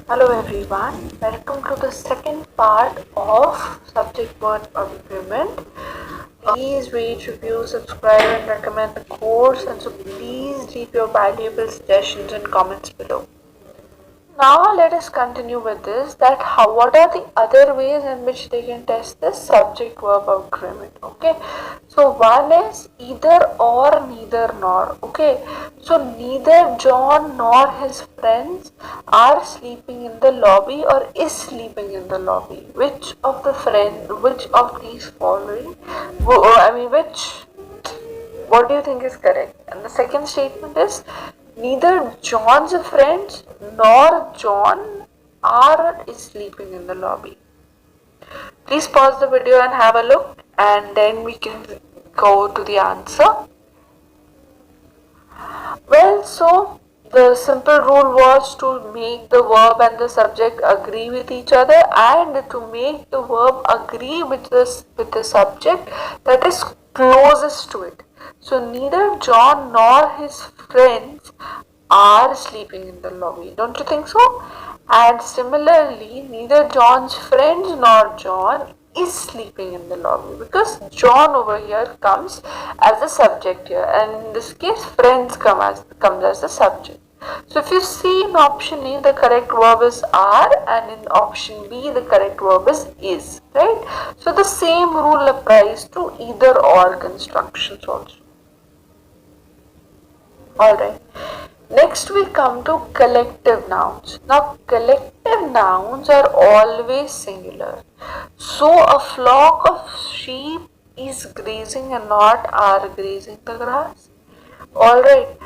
Hello everyone, welcome to the second part of subject word agreement. Please rate, review, subscribe and recommend the course, and so please leave your valuable suggestions and comments below. Now let us continue with this, that what are the other ways in which they can test this subject verb agreement. Okay, so one is either or, neither nor. Okay, so neither John nor his friends are sleeping in the lobby or is sleeping in the lobby. Which of these following, what do you think is correct? And the second statement is neither John's friends nor John are is sleeping in the lobby. Please pause the video and have a look, and then we can go to the answer. Well, so the simple rule was to make the verb and the subject agree with each other, and to make the verb agree with the subject that is closest to it. So neither John nor his friends are sleeping in the lobby. Don't you think so? And similarly, neither John's friends nor John is sleeping in the lobby, because John over here comes as the subject here, and in this case friends comes as the subject. So if you see in option A the correct verb is are, and in option B the correct verb is, right? So the same rule applies to either or constructions also. Alright. Next we come to collective nouns. Now collective nouns are always singular. So a flock of sheep is grazing and not are grazing the grass. Alright.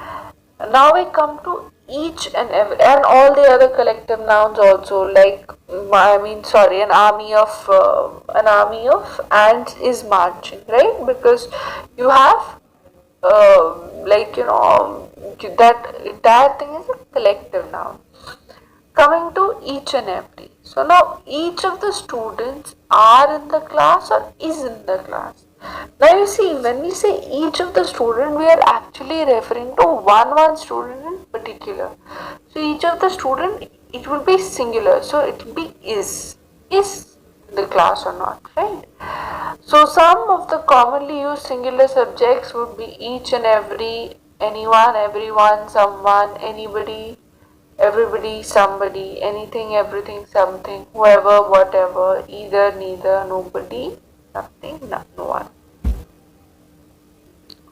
Now we come to each and every, and all the other collective nouns also, like an army of ants is marching, right? Because you have that entire thing is a collective noun. Coming to each and every. So now each of the students are in the class or is in the class. Now you see, when we say each of the student, we are actually referring to one student in particular. So each of the student, it will be singular. So it will be is in the class or not, right? So some of the commonly used singular subjects would be each and every, anyone, everyone, someone, anybody, everybody, somebody, anything, everything, something, whoever, whatever, either, neither, nobody, nothing, no one.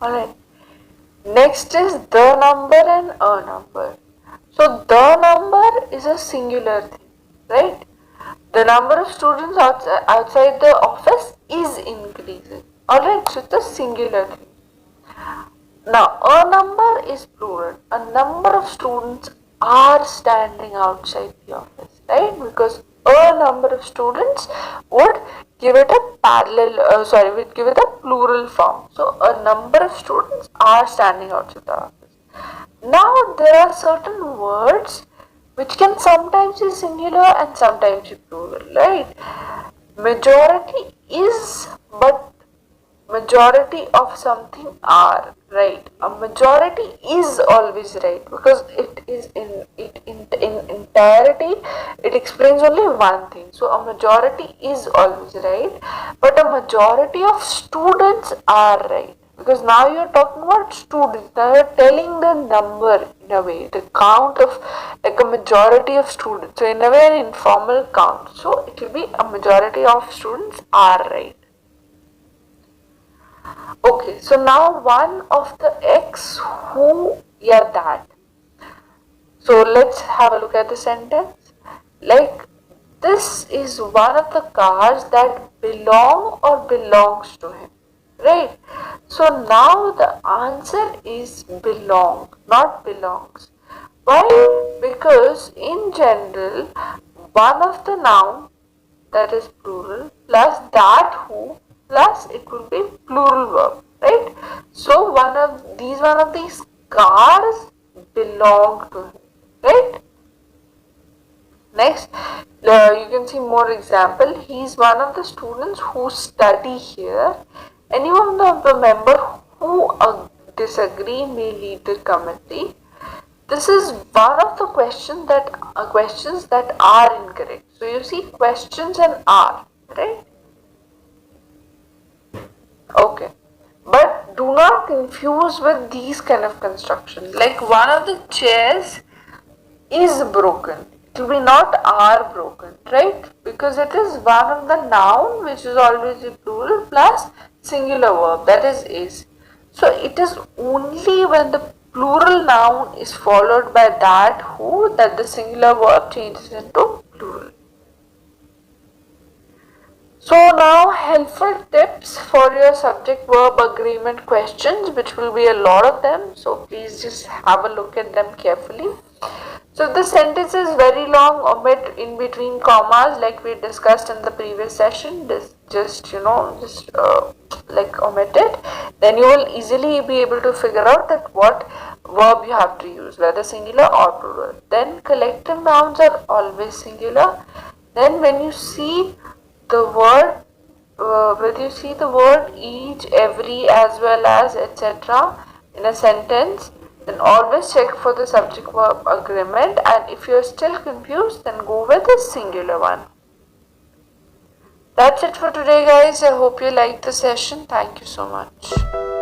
Alright. Next is the number and a number. So the number is a singular thing, right? The number of students outside the office is increasing. Alright, so it's a singular thing. Now, a number is plural. A number of students are standing outside the office, right? Because a number of students would give it would give it a plural form. So, a number of students are standing outside the office. Now, there are certain words which can sometimes be singular and sometimes be plural, right? Majority is, but majority of something are, right? A majority is always right, because it is in entirety it explains only one thing. So a majority is always right, but a majority of students are right, because now you're talking about students. Now you're telling the number, in a way, the count of, like, a majority of students. So in a way, an informal count. So it will be a majority of students are right. Okay, so now one of the X who, yeah, that. So let's have a look at the sentence. Like, this is one of the cars that belong or belongs to him, right? So now the answer is belong, not belongs. Why? Because in general, one of the noun, that is plural, plus that who, plus it will be plural verb, right? So one of these cars belong to him, right? Next, you can see more example. He is one of the students who study here. Anyone of the member who disagree may lead the committee. This is one of the questions that are incorrect. So you see questions and are, right? Okay. But do not confuse with these kind of construction. Like one of the chairs is broken. It will be not are broken, right? Because it is one of the noun which is always a plural plus singular verb, that is. So it is only when the plural noun is followed by that who that the singular verb changes into plural. So now helpful tips for your subject verb agreement questions, which will be a lot of them. So please just have a look at them carefully. So if the sentence is very long, omit in between commas like we discussed in the previous session. Just like omit it. Then you will easily be able to figure out that what verb you have to use, whether singular or plural. Then collective nouns are always singular. Then when you see the word when you see the word each, every, as well as, etc. in a sentence, then always check for the subject verb agreement, and if you're still confused, then go with the singular one. That's it for today, guys. I hope you liked the session. Thank you so much.